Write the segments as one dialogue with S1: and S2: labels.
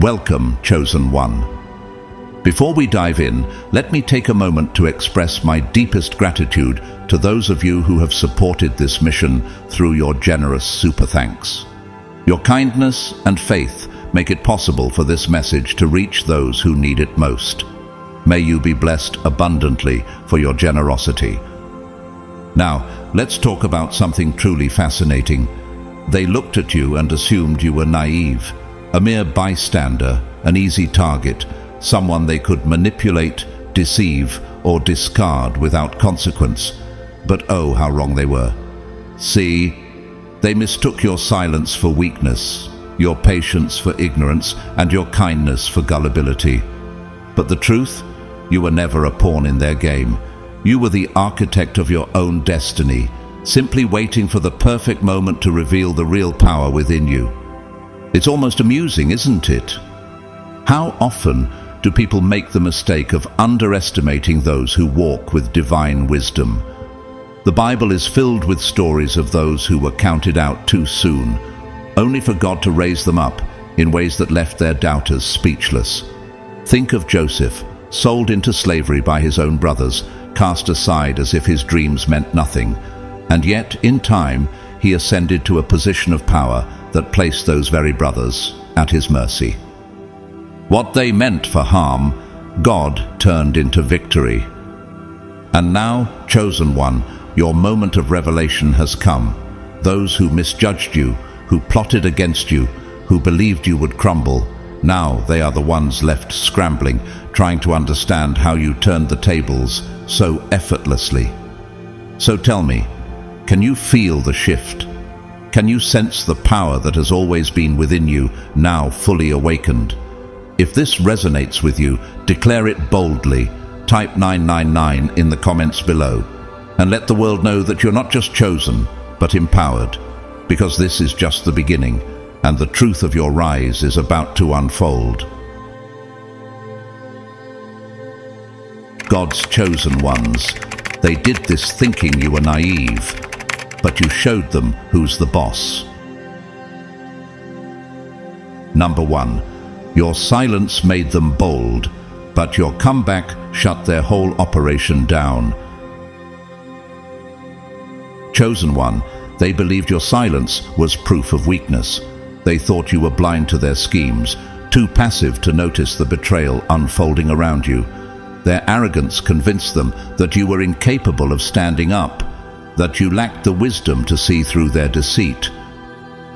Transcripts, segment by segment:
S1: Welcome, Chosen One. Before we dive in, let me take a moment to express my deepest gratitude to those of you who have supported this mission through your generous super thanks. Your kindness and faith make it possible for this message to reach those who need it most. May you be blessed abundantly for your generosity. Now, let's talk about something truly fascinating. They looked at you and assumed you were naive, a mere bystander, an easy target, someone they could manipulate, deceive, or discard without consequence. But oh, how wrong they were. See, they mistook your silence for weakness, your patience for ignorance, and your kindness for gullibility. But the truth? You were never a pawn in their game. You were the architect of your own destiny, simply waiting for the perfect moment to reveal the real power within you. It's almost amusing, isn't it? How often do people make the mistake of underestimating those who walk with divine wisdom? The Bible is filled with stories of those who were counted out too soon, only for God to raise them up in ways that left their doubters speechless. Think of Joseph, sold into slavery by his own brothers, cast aside as if his dreams meant nothing, and yet, in time, he ascended to a position of power that placed those very brothers at his mercy. What they meant for harm, God turned into victory. And now, Chosen One, your moment of revelation has come. Those who misjudged you, who plotted against you, who believed you would crumble, now they are the ones left scrambling, trying to understand how you turned the tables so effortlessly. So tell me, can you feel the shift? Can you sense the power that has always been within you, now fully awakened? If this resonates with you, declare it boldly. Type 999 in the comments below. And let the world know that you're not just chosen, but empowered. Because this is just the beginning, and the truth of your rise is about to unfold. God's chosen ones. They did this thinking you were naive, but you showed them who's the boss. Number 1. Your silence made them bold, but your comeback shut their whole operation down. Chosen One, they believed your silence was proof of weakness. They thought you were blind to their schemes, too passive to notice the betrayal unfolding around you. Their arrogance convinced them that you were incapable of standing up, that you lacked the wisdom to see through their deceit.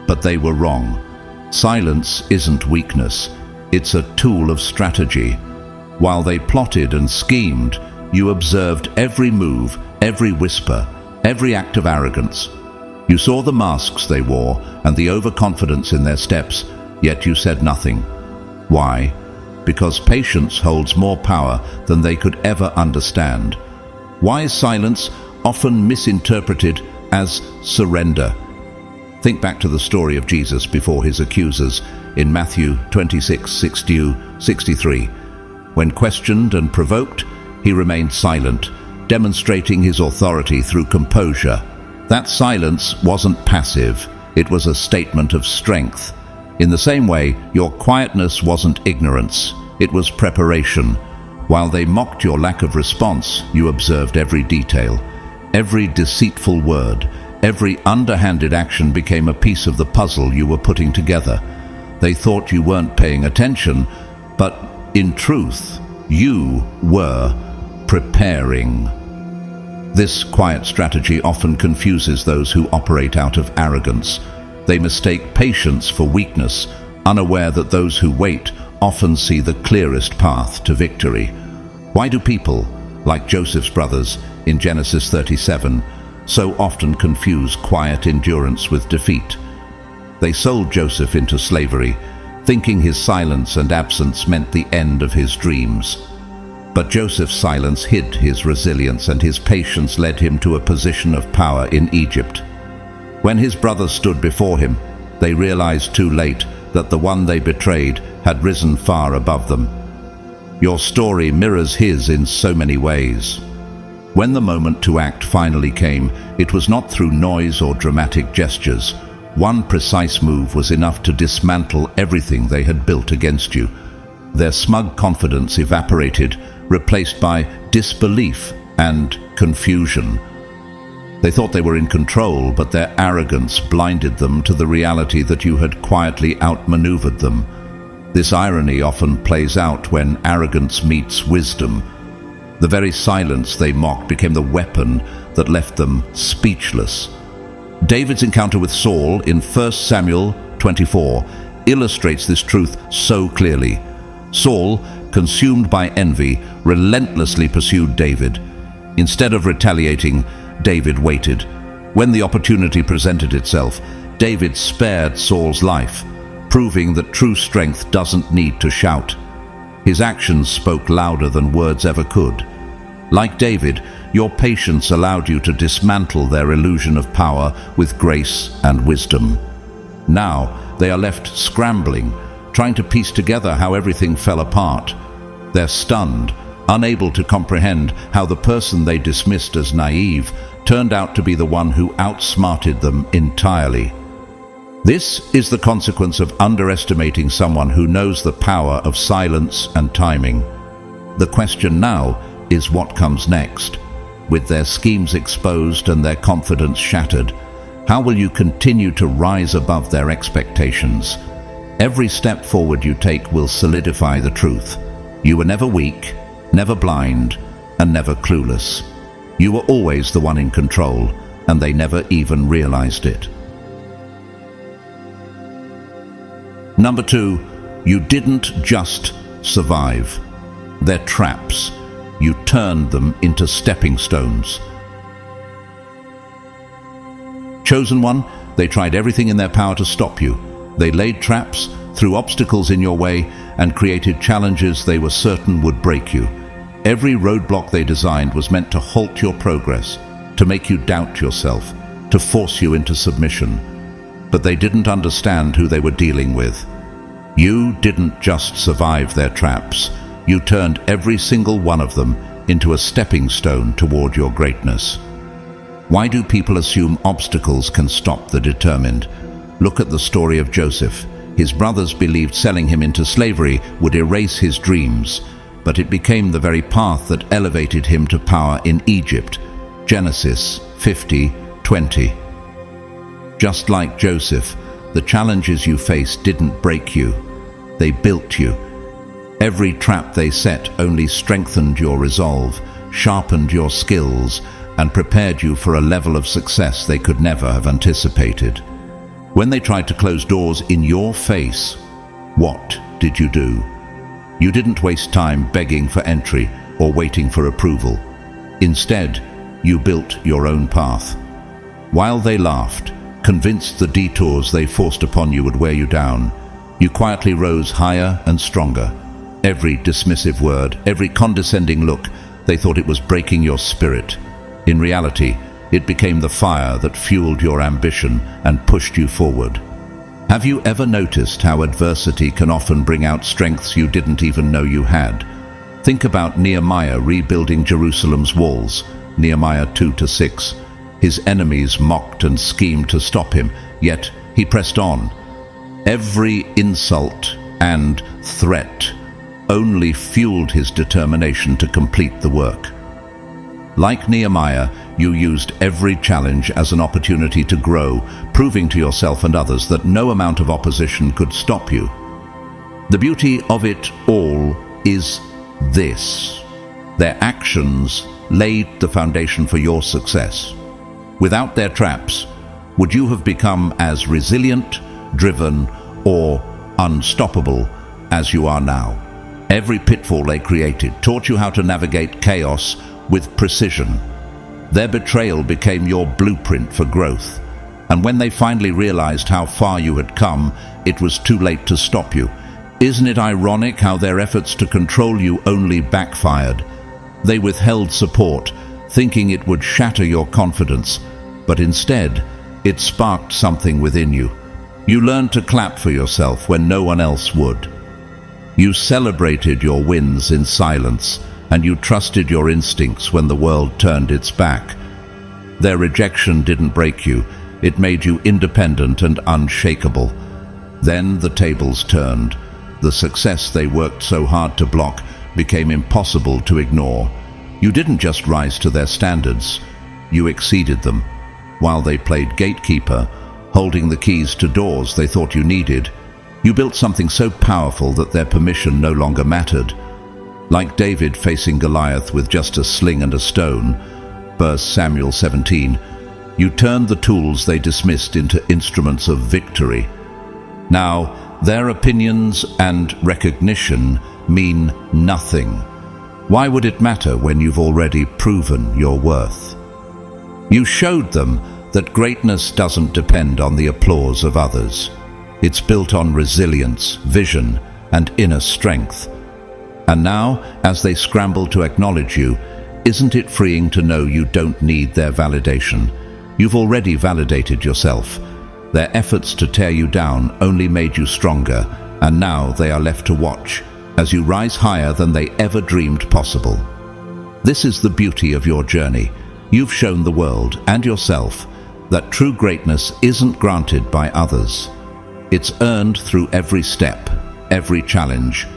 S1: But they were wrong. Silence isn't weakness. It's a tool of strategy. While they plotted and schemed, you observed every move, every whisper, every act of arrogance. You saw the masks they wore and the overconfidence in their steps, yet you said nothing. Why? Because patience holds more power than they could ever understand. Wise silence, often misinterpreted as surrender. Think back to the story of Jesus before his accusers in Matthew 26:60-63. When questioned and provoked, he remained silent, demonstrating his authority through composure. That silence wasn't passive, it was a statement of strength. In the same way, your quietness wasn't ignorance, it was preparation. While they mocked your lack of response, you observed every detail. Every deceitful word, every underhanded action became a piece of the puzzle you were putting together. They thought you weren't paying attention, but in truth, you were preparing. This quiet strategy often confuses those who operate out of arrogance. They mistake patience for weakness, unaware that those who wait often see the clearest path to victory. Why do people, like Joseph's brothers in Genesis 37, so often confuse quiet endurance with defeat? They sold Joseph into slavery, thinking his silence and absence meant the end of his dreams. But Joseph's silence hid his resilience, and his patience led him to a position of power in Egypt. When his brothers stood before him, they realized too late that the one they betrayed had risen far above them. Your story mirrors his in so many ways. When the moment to act finally came, it was not through noise or dramatic gestures. One precise move was enough to dismantle everything they had built against you. Their smug confidence evaporated, replaced by disbelief and confusion. They thought they were in control, but their arrogance blinded them to the reality that you had quietly outmaneuvered them. This irony often plays out when arrogance meets wisdom. The very silence they mocked became the weapon that left them speechless. David's encounter with Saul in 1 Samuel 24 illustrates this truth so clearly. Saul, consumed by envy, relentlessly pursued David. Instead of retaliating, David waited. When the opportunity presented itself, David spared Saul's life, proving that true strength doesn't need to shout. His actions spoke louder than words ever could. Like David, your patience allowed you to dismantle their illusion of power with grace and wisdom. Now, they are left scrambling, trying to piece together how everything fell apart. They're stunned, unable to comprehend how the person they dismissed as naive turned out to be the one who outsmarted them entirely. This is the consequence of underestimating someone who knows the power of silence and timing. The question now is what comes next. With their schemes exposed and their confidence shattered, how will you continue to rise above their expectations? Every step forward you take will solidify the truth. You were never weak, never blind, and never clueless. You were always the one in control, and they never even realized it. Number 2, you didn't just survive. They're traps. You turned them into stepping stones. Chosen one, they tried everything in their power to stop you. They laid traps, threw obstacles in your way, and created challenges they were certain would break you. Every roadblock they designed was meant to halt your progress, to make you doubt yourself, to force you into submission. But they didn't understand who they were dealing with. You didn't just survive their traps. You turned every single one of them into a stepping stone toward your greatness. Why do people assume obstacles can stop the determined? Look at the story of Joseph. His brothers believed selling him into slavery would erase his dreams, but it became the very path that elevated him to power in Egypt. Genesis 50:20. Just like Joseph, the challenges you faced didn't break you. They built you. Every trap they set only strengthened your resolve, sharpened your skills, and prepared you for a level of success they could never have anticipated. When they tried to close doors in your face, what did you do? You didn't waste time begging for entry or waiting for approval. Instead, you built your own path. While they laughed, convinced the detours they forced upon you would wear you down, you quietly rose higher and stronger. Every dismissive word, every condescending look, they thought it was breaking your spirit. In reality, it became the fire that fueled your ambition and pushed you forward. Have you ever noticed how adversity can often bring out strengths you didn't even know you had? Think about Nehemiah rebuilding Jerusalem's walls, Nehemiah 2-6. His enemies mocked and schemed to stop him, yet he pressed on. Every insult and threat only fueled his determination to complete the work. Like Nehemiah, you used every challenge as an opportunity to grow, proving to yourself and others that no amount of opposition could stop you. The beauty of it all is this: their actions laid the foundation for your success. Without their traps, would you have become as resilient, driven, or unstoppable as you are now? Every pitfall they created taught you how to navigate chaos with precision. Their betrayal became your blueprint for growth. And when they finally realized how far you had come, it was too late to stop you. Isn't it ironic how their efforts to control you only backfired? They withheld support, thinking it would shatter your confidence, but instead, it sparked something within you. You learned to clap for yourself when no one else would. You celebrated your wins in silence, and you trusted your instincts when the world turned its back. Their rejection didn't break you, It made you independent and unshakable. Then the tables turned. The success they worked so hard to block became impossible to ignore. You didn't just rise to their standards, you exceeded them. While they played gatekeeper, holding the keys to doors they thought you needed, you built something so powerful that their permission no longer mattered. Like David facing Goliath with just a sling and a stone, 1 Samuel 17, you turned the tools they dismissed into instruments of victory. Now, their opinions and recognition mean nothing. Why would it matter when you've already proven your worth? You showed them that greatness doesn't depend on the applause of others. It's built on resilience, vision, and inner strength. And now, as they scramble to acknowledge you, isn't it freeing to know you don't need their validation? You've already validated yourself. Their efforts to tear you down only made you stronger, and now they are left to watch as you rise higher than they ever dreamed possible. This is the beauty of your journey. You've shown the world and yourself that true greatness isn't granted by others. It's earned through every step, every challenge,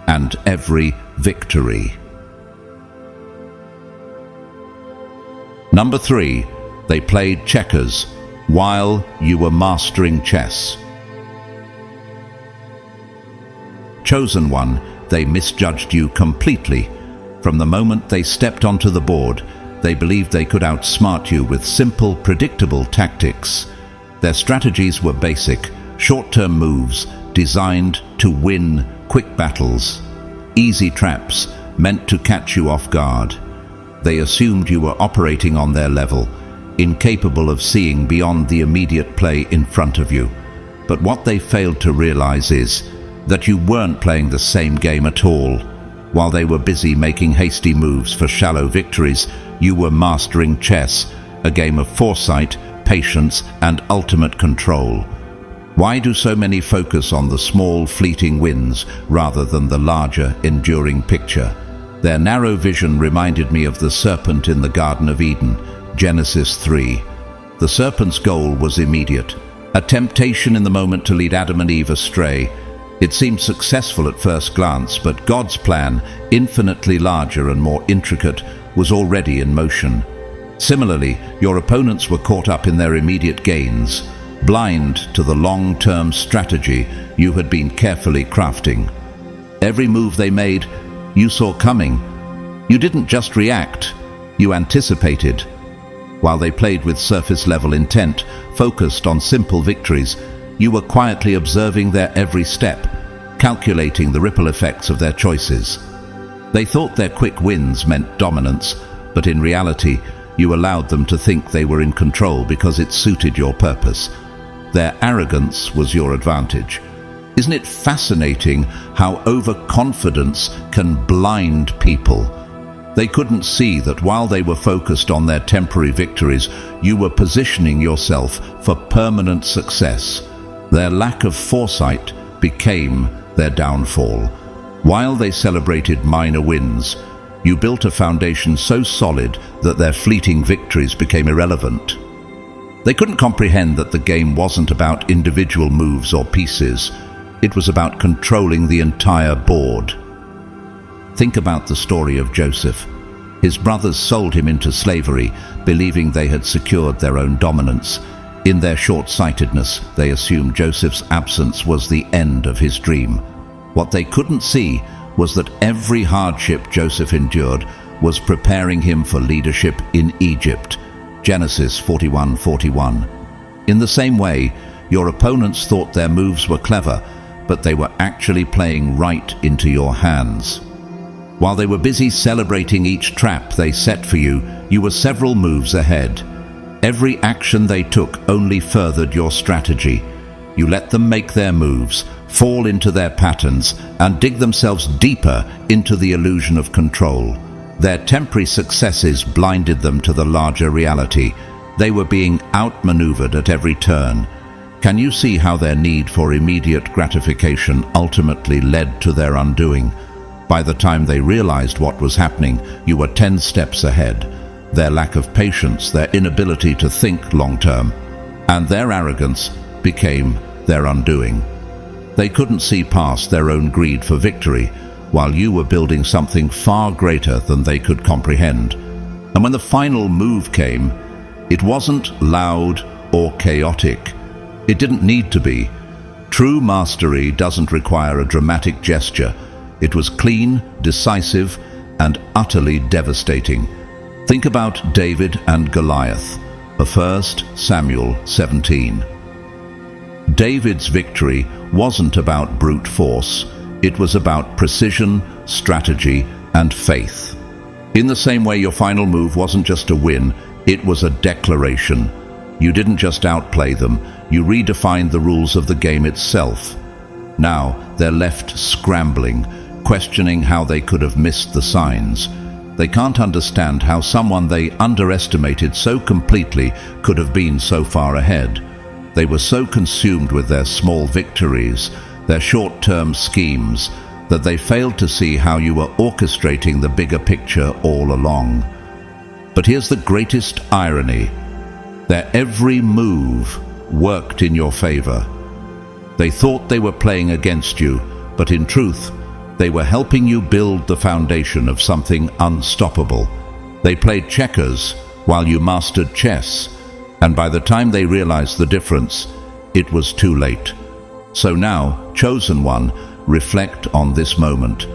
S1: and every victory. Number 3, they played checkers while you were mastering chess. Chosen one, they misjudged you completely. From the moment they stepped onto the board, they believed they could outsmart you with simple, predictable tactics. Their strategies were basic, short-term moves designed to win quick battles, easy traps meant to catch you off guard. They assumed you were operating on their level, incapable of seeing beyond the immediate play in front of you. But what they failed to realize is that you weren't playing the same game at all. While they were busy making hasty moves for shallow victories, you were mastering chess, a game of foresight, patience, and ultimate control. Why do so many focus on the small, fleeting wins rather than the larger, enduring picture? Their narrow vision reminded me of the serpent in the Garden of Eden, Genesis 3. The serpent's goal was immediate, a temptation in the moment to lead Adam and Eve astray. It seemed successful at first glance, but God's plan, infinitely larger and more intricate, was already in motion. Similarly, your opponents were caught up in their immediate gains, blind to the long-term strategy you had been carefully crafting. Every move they made, you saw coming. You didn't just react, you anticipated. While they played with surface-level intent, focused on simple victories, you were quietly observing their every step, calculating the ripple effects of their choices. They thought their quick wins meant dominance, but in reality, you allowed them to think they were in control because it suited your purpose. Their arrogance was your advantage. Isn't it fascinating how overconfidence can blind people? They couldn't see that while they were focused on their temporary victories, you were positioning yourself for permanent success. Their lack of foresight became their downfall. While they celebrated minor wins, you built a foundation so solid that their fleeting victories became irrelevant. They couldn't comprehend that the game wasn't about individual moves or pieces. It was about controlling the entire board. Think about the story of Joseph. His brothers sold him into slavery, believing they had secured their own dominance. In their short-sightedness, they assumed Joseph's absence was the end of his dream. What they couldn't see was that every hardship Joseph endured was preparing him for leadership in Egypt. Genesis 41:41. In the same way, your opponents thought their moves were clever, but they were actually playing right into your hands. While they were busy celebrating each trap they set for you, you were several moves ahead. Every action they took only furthered your strategy. You let them make their moves, fall into their patterns, and dig themselves deeper into the illusion of control. Their temporary successes blinded them to the larger reality. They were being outmaneuvered at every turn. Can you see how their need for immediate gratification ultimately led to their undoing? By the time they realized what was happening, you were 10 steps ahead. Their lack of patience, their inability to think long-term, and their arrogance became their undoing. They couldn't see past their own greed for victory, while you were building something far greater than they could comprehend. And when the final move came, it wasn't loud or chaotic. It didn't need to be. True mastery doesn't require a dramatic gesture. It was clean, decisive, and utterly devastating. Think about David and Goliath, 1 Samuel 17. David's victory wasn't about brute force. It was about precision, strategy, and faith. In the same way, your final move wasn't just a win, it was a declaration. You didn't just outplay them, you redefined the rules of the game itself. Now they're left scrambling, questioning how they could have missed the signs. They can't understand how someone they underestimated so completely could have been so far ahead. They were so consumed with their small victories, their short-term schemes, that they failed to see how you were orchestrating the bigger picture all along. But here's the greatest irony. Their every move worked in your favor. They thought they were playing against you, but in truth, they were helping you build the foundation of something unstoppable. They played checkers while you mastered chess, and by the time they realized the difference, it was too late. So now, chosen one, reflect on this moment.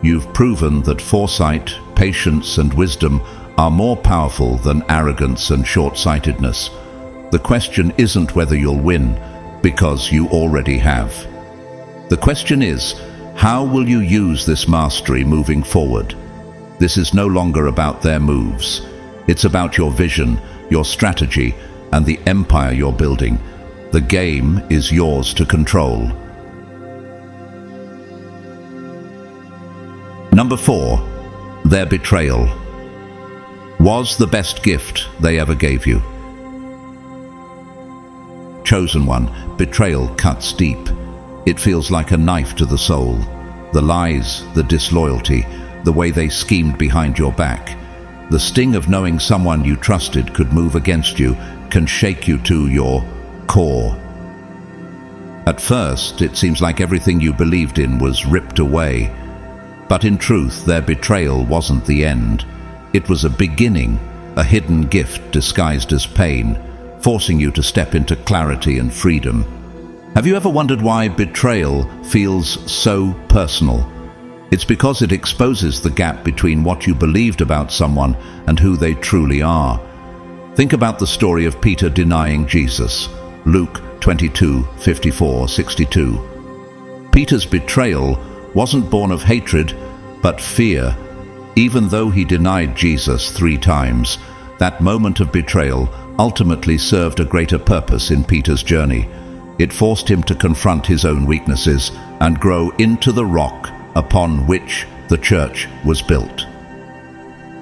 S1: You've proven that foresight, patience, and wisdom are more powerful than arrogance and short-sightedness. The question isn't whether you'll win, because you already have. The question is, how will you use this mastery moving forward? This is no longer about their moves. It's about your vision, your strategy, and the empire you're building. The game is yours to control. Number 4, their betrayal was the best gift they ever gave you. Chosen one, betrayal cuts deep. It feels like a knife to the soul. The lies, the disloyalty, the way they schemed behind your back. The sting of knowing someone you trusted could move against you can shake you to your core. At first, it seems like everything you believed in was ripped away. But in truth, their betrayal wasn't the end. It was a beginning, a hidden gift disguised as pain, forcing you to step into clarity and freedom. Have you ever wondered why betrayal feels so personal? It's because it exposes the gap between what you believed about someone and who they truly are. Think about the story of Peter denying Jesus, Luke 22:54-62. Peter's betrayal wasn't born of hatred, but fear. Even though he denied Jesus 3 times, that moment of betrayal ultimately served a greater purpose in Peter's journey. It forced him to confront his own weaknesses and grow into the rock upon which the church was built.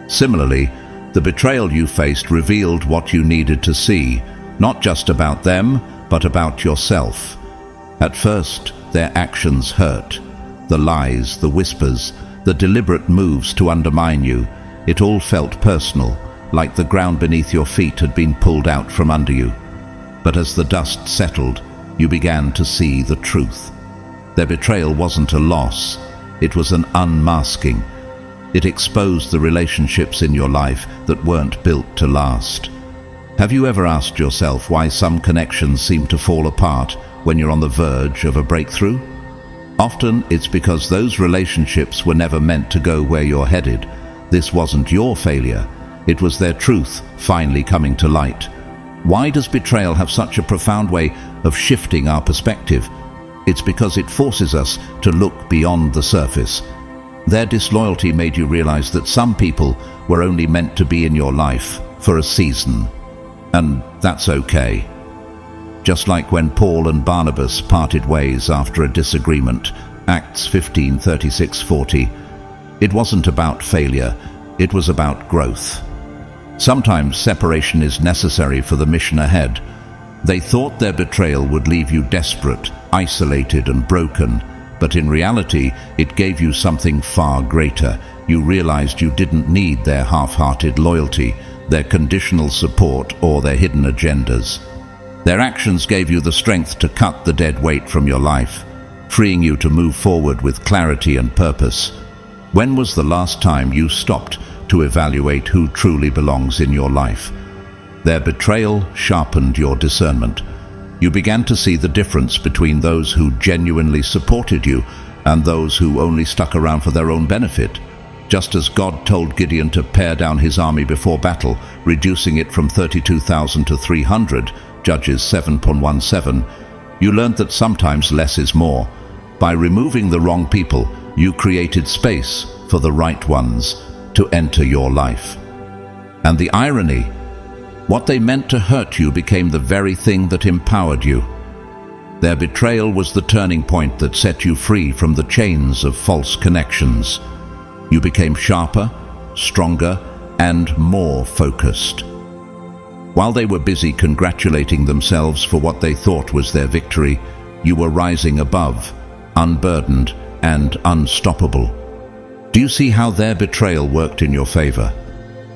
S1: Similarly, the betrayal you faced revealed what you needed to see, not just about them, but about yourself. At first, their actions hurt. The lies, the whispers, the deliberate moves to undermine you, it all felt personal, like the ground beneath your feet had been pulled out from under you. But as the dust settled, you began to see the truth. Their betrayal wasn't a loss, it was an unmasking. It exposed the relationships in your life that weren't built to last. Have you ever asked yourself why some connections seem to fall apart when you're on the verge of a breakthrough? Often it's because those relationships were never meant to go where you're headed. This wasn't your failure, it was their truth finally coming to light. Why does betrayal have such a profound way of shifting our perspective? It's because it forces us to look beyond the surface. Their disloyalty made you realize that some people were only meant to be in your life for a season. And that's okay. Just like when Paul and Barnabas parted ways after a disagreement, Acts 15:36-40, it wasn't about failure, it was about growth. Sometimes separation is necessary for the mission ahead. They thought their betrayal would leave you desperate, isolated and broken, but in reality, it gave you something far greater. You realized you didn't need their half-hearted loyalty, their conditional support, or their hidden agendas. Their actions gave you the strength to cut the dead weight from your life, freeing you to move forward with clarity and purpose. When was the last time you stopped to evaluate who truly belongs in your life? Their betrayal sharpened your discernment. You began to see the difference between those who genuinely supported you and those who only stuck around for their own benefit. Just as God told Gideon to pare down his army before battle, reducing it from 32,000 to 300, Judges 7:17, you learned that sometimes less is more. By removing the wrong people, you created space for the right ones to enter your life. And the irony, what they meant to hurt you became the very thing that empowered you. Their betrayal was the turning point that set you free from the chains of false connections. You became sharper, stronger, and more focused. While they were busy congratulating themselves for what they thought was their victory, you were rising above, unburdened and unstoppable. Do you see how their betrayal worked in your favor?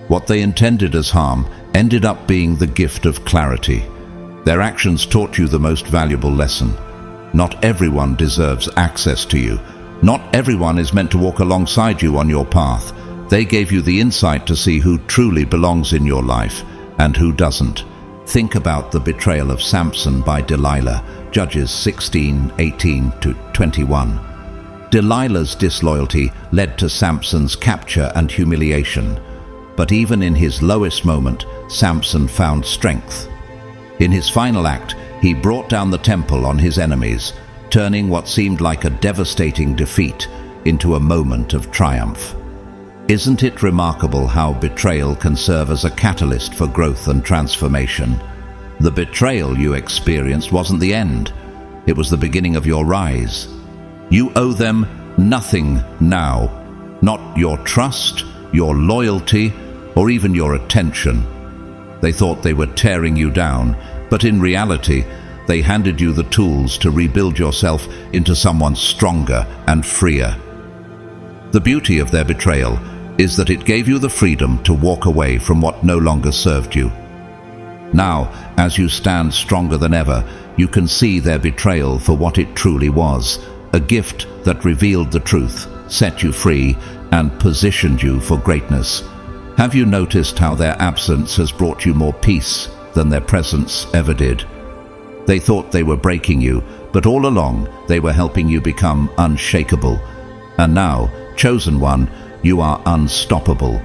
S1: What they intended as harm ended up being the gift of clarity. Their actions taught you the most valuable lesson. Not everyone deserves access to you. Not everyone is meant to walk alongside you on your path. They gave you the insight to see who truly belongs in your life and who doesn't. Think about the betrayal of Samson by Delilah, Judges 16:18-21. Delilah's disloyalty led to Samson's capture and humiliation. But even in his lowest moment, Samson found strength. In his final act, he brought down the temple on his enemies, turning what seemed like a devastating defeat into a moment of triumph. Isn't it remarkable how betrayal can serve as a catalyst for growth and transformation? The betrayal you experienced wasn't the end. It was the beginning of your rise. You owe them nothing now, not your trust, your loyalty, or even your attention. They thought they were tearing you down, but in reality, they handed you the tools to rebuild yourself into someone stronger and freer. The beauty of their betrayal is that it gave you the freedom to walk away from what no longer served you. Now, as you stand stronger than ever, you can see their betrayal for what it truly was, a gift that revealed the truth, set you free, and positioned you for greatness. Have you noticed how their absence has brought you more peace than their presence ever did? They thought they were breaking you, but all along they were helping you become unshakable. And now, chosen one, you are unstoppable.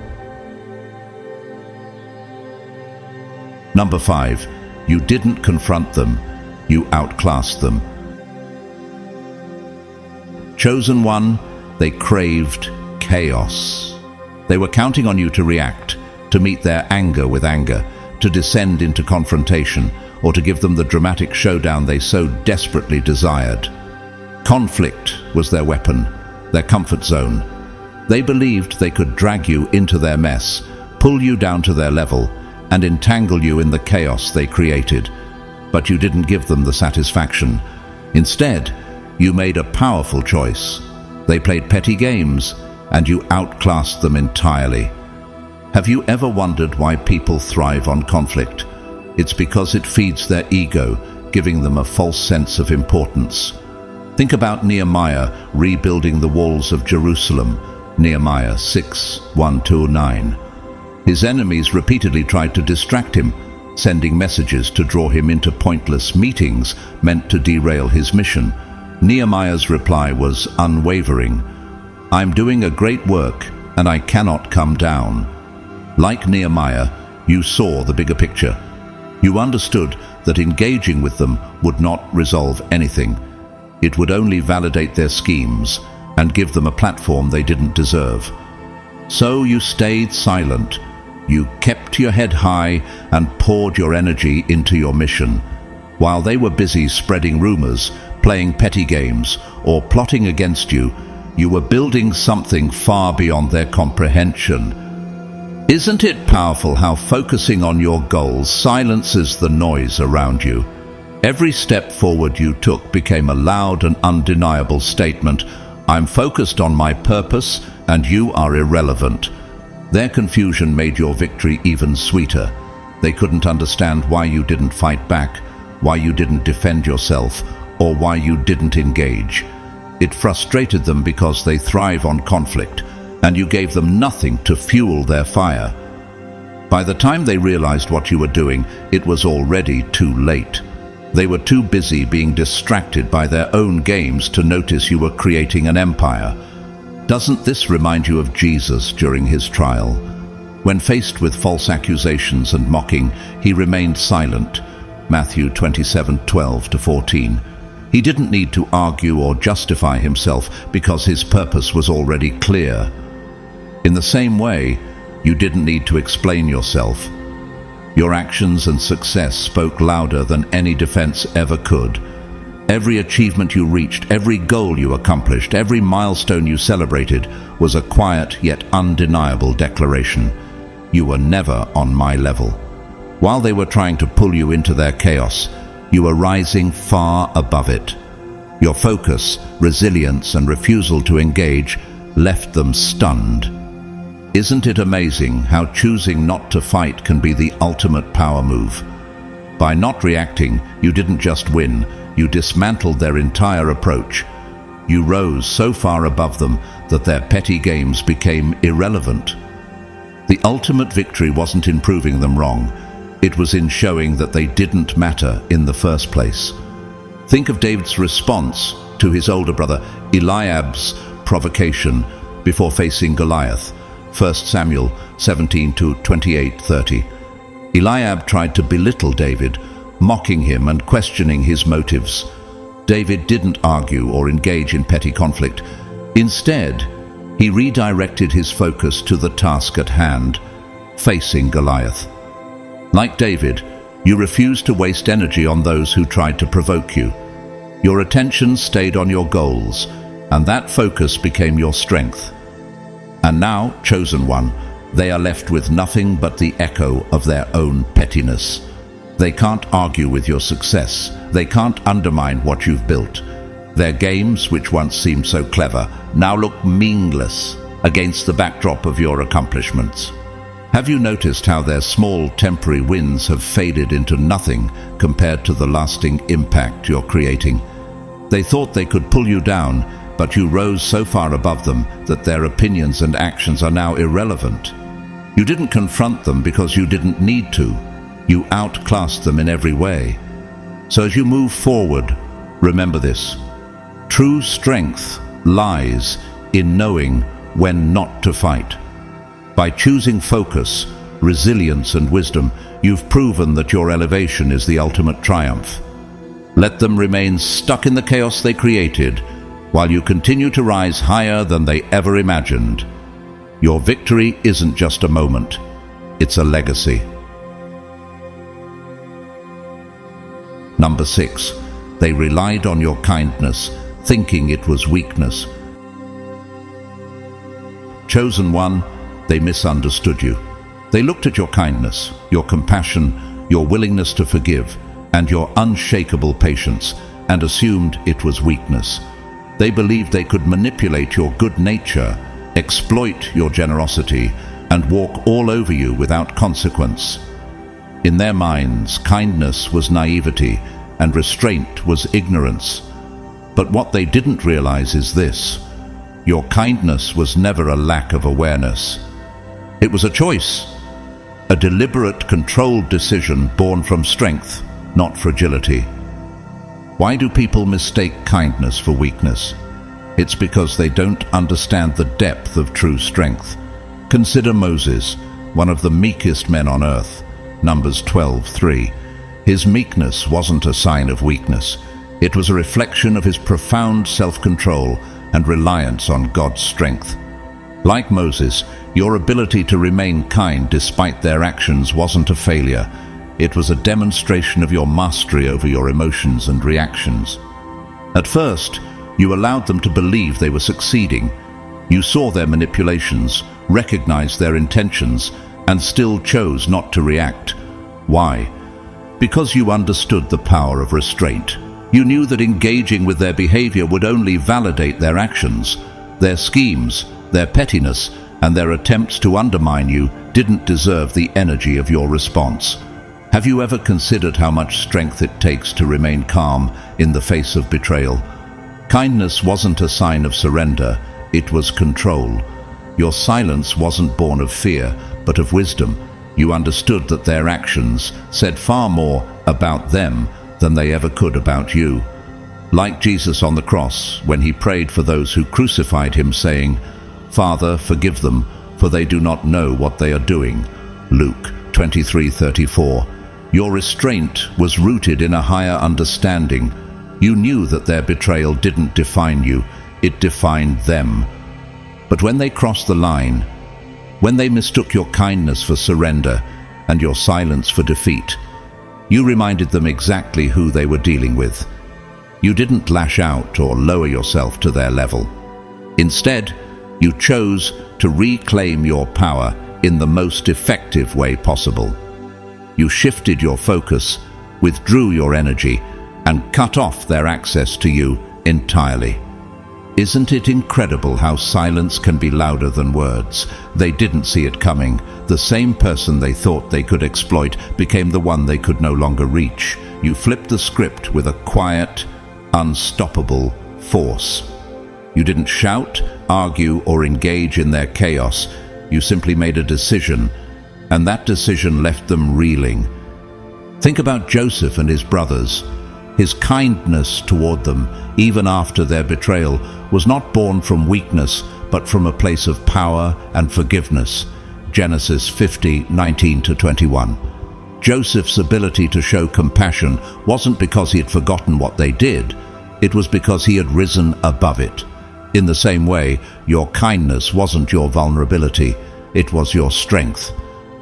S1: Number 5, you didn't confront them, you outclassed them. Chosen one, they craved chaos. They were counting on you to react, to meet their anger with anger, to descend into confrontation, or to give them the dramatic showdown they so desperately desired. Conflict was their weapon, their comfort zone. They believed they could drag you into their mess, pull you down to their level, and entangle you in the chaos they created. But you didn't give them the satisfaction. Instead, you made a powerful choice. They played petty games, and you outclassed them entirely. Have you ever wondered why people thrive on conflict? It's because it feeds their ego, giving them a false sense of importance. Think about Nehemiah rebuilding the walls of Jerusalem, Nehemiah 6:1-9. His enemies repeatedly tried to distract him, sending messages to draw him into pointless meetings meant to derail his mission. Nehemiah's reply was unwavering. "I'm doing a great work, and I cannot come down." Like Nehemiah, you saw the bigger picture. You understood that engaging with them would not resolve anything. It would only validate their schemes and give them a platform they didn't deserve. So you stayed silent. You kept your head high and poured your energy into your mission. While they were busy spreading rumors, playing petty games, or plotting against you, you were building something far beyond their comprehension. Isn't it powerful how focusing on your goals silences the noise around you? Every step forward you took became a loud and undeniable statement. I'm focused on my purpose, and you are irrelevant. Their confusion made your victory even sweeter. They couldn't understand why you didn't fight back, why you didn't defend yourself, or why you didn't engage. It frustrated them because they thrive on conflict, and you gave them nothing to fuel their fire. By the time they realized what you were doing, it was already too late. They were too busy being distracted by their own games to notice you were creating an empire. Doesn't this remind you of Jesus during his trial? When faced with false accusations and mocking, he remained silent. Matthew 27:12-14. He didn't need to argue or justify himself because his purpose was already clear. In the same way, you didn't need to explain yourself. Your actions and success spoke louder than any defense ever could. Every achievement you reached, every goal you accomplished, every milestone you celebrated was a quiet yet undeniable declaration. You were never on my level. While they were trying to pull you into their chaos, you were rising far above it. Your focus, resilience, and refusal to engage left them stunned. Isn't it amazing how choosing not to fight can be the ultimate power move? By not reacting, you didn't just win, you dismantled their entire approach. You rose so far above them that their petty games became irrelevant. The ultimate victory wasn't in proving them wrong. It was in showing that they didn't matter in the first place. Think of David's response to his older brother Eliab's provocation before facing Goliath. 1 Samuel 17-28-30. Eliab tried to belittle David, mocking him and questioning his motives. David didn't argue or engage in petty conflict. Instead, he redirected his focus to the task at hand, facing Goliath. Like David, you refused to waste energy on those who tried to provoke you. Your attention stayed on your goals, and that focus became your strength. And now, chosen one, they are left with nothing but the echo of their own pettiness. They can't argue with your success. They can't undermine what you've built. Their games, which once seemed so clever, now look meaningless against the backdrop of your accomplishments. Have you noticed how their small temporary wins have faded into nothing compared to the lasting impact you're creating? They thought they could pull you down, but you rose so far above them that their opinions and actions are now irrelevant. You didn't confront them because you didn't need to. You outclassed them in every way. So as you move forward, remember this. True strength lies in knowing when not to fight. By choosing focus, resilience, and wisdom, you've proven that your elevation is the ultimate triumph. Let them remain stuck in the chaos they created, while you continue to rise higher than they ever imagined. Your victory isn't just a moment, it's a legacy. Number 6, they relied on your kindness, thinking it was weakness. Chosen one, they misunderstood you. They looked at your kindness, your compassion, your willingness to forgive, and your unshakable patience, and assumed it was weakness. They believed they could manipulate your good nature, exploit your generosity, and walk all over you without consequence. In their minds, kindness was naivety, and restraint was ignorance. But what they didn't realize is this: your kindness was never a lack of awareness. It was a choice, a deliberate, controlled decision born from strength, not fragility. Why do people mistake kindness for weakness? It's because they don't understand the depth of true strength. Consider Moses, one of the meekest men on earth. Numbers 12:3. His meekness wasn't a sign of weakness. It was a reflection of his profound self-control and reliance on God's strength. Like Moses, your ability to remain kind despite their actions wasn't a failure. It was a demonstration of your mastery over your emotions and reactions. At first, you allowed them to believe they were succeeding. You saw their manipulations, recognized their intentions, and still chose not to react. Why? Because you understood the power of restraint. You knew that engaging with their behavior would only validate their actions. Their schemes, their pettiness, and their attempts to undermine you didn't deserve the energy of your response. Have you ever considered how much strength it takes to remain calm in the face of betrayal? Kindness wasn't a sign of surrender, it was control. Your silence wasn't born of fear, but of wisdom. You understood that their actions said far more about them than they ever could about you. Like Jesus on the cross, when he prayed for those who crucified him, saying, "Father, forgive them, for they do not know what they are doing." Luke 23:34. Your restraint was rooted in a higher understanding. You knew that their betrayal didn't define you, it defined them. But when they crossed the line, when they mistook your kindness for surrender and your silence for defeat, you reminded them exactly who they were dealing with. You didn't lash out or lower yourself to their level. Instead, you chose to reclaim your power in the most effective way possible. You shifted your focus, withdrew your energy, and cut off their access to you entirely. Isn't it incredible how silence can be louder than words? They didn't see it coming. The same person they thought they could exploit became the one they could no longer reach. You flipped the script with a quiet, unstoppable force. You didn't shout, argue, or engage in their chaos. You simply made a decision, and that decision left them reeling. Think about Joseph and his brothers. His kindness toward them, even after their betrayal, was not born from weakness, but from a place of power and forgiveness. Genesis 50:19-21. Joseph's ability to show compassion wasn't because he had forgotten what they did. It was because he had risen above it. In the same way, your kindness wasn't your vulnerability, it was your strength.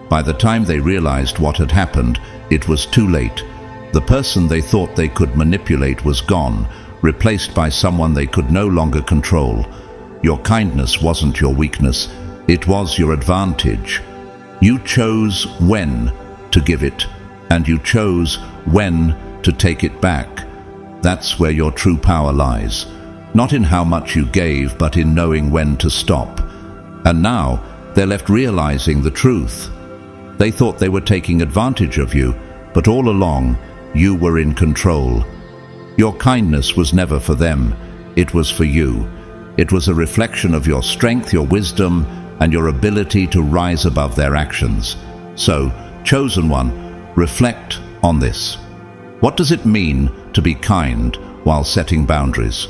S1: By the time they realized what had happened, it was too late. The person they thought they could manipulate was gone, replaced by someone they could no longer control. Your kindness wasn't your weakness, it was your advantage. You chose when to give it, and you chose when to take it back. That's where your true power lies. Not in how much you gave, but in knowing when to stop. And now, they're left realizing the truth. They thought they were taking advantage of you, but all along, you were in control. Your kindness was never for them, it was for you. It was a reflection of your strength, your wisdom, and your ability to rise above their actions. So, chosen one, reflect on this. What does it mean to be kind while setting boundaries?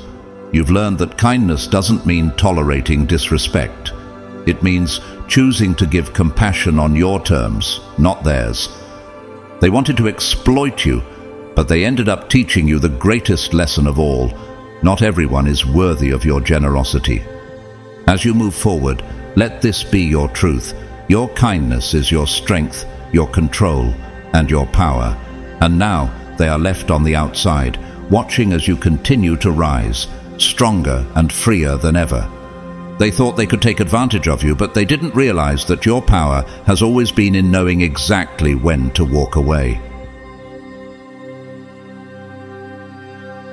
S1: You've learned that kindness doesn't mean tolerating disrespect. It means choosing to give compassion on your terms, not theirs. They wanted to exploit you, but they ended up teaching you the greatest lesson of all. Not everyone is worthy of your generosity. As you move forward, let this be your truth. Your kindness is your strength, your control, and your power. And now they are left on the outside, watching as you continue to rise, stronger and freer than ever. They thought they could take advantage of you, but they didn't realize that your power has always been in knowing exactly when to walk away.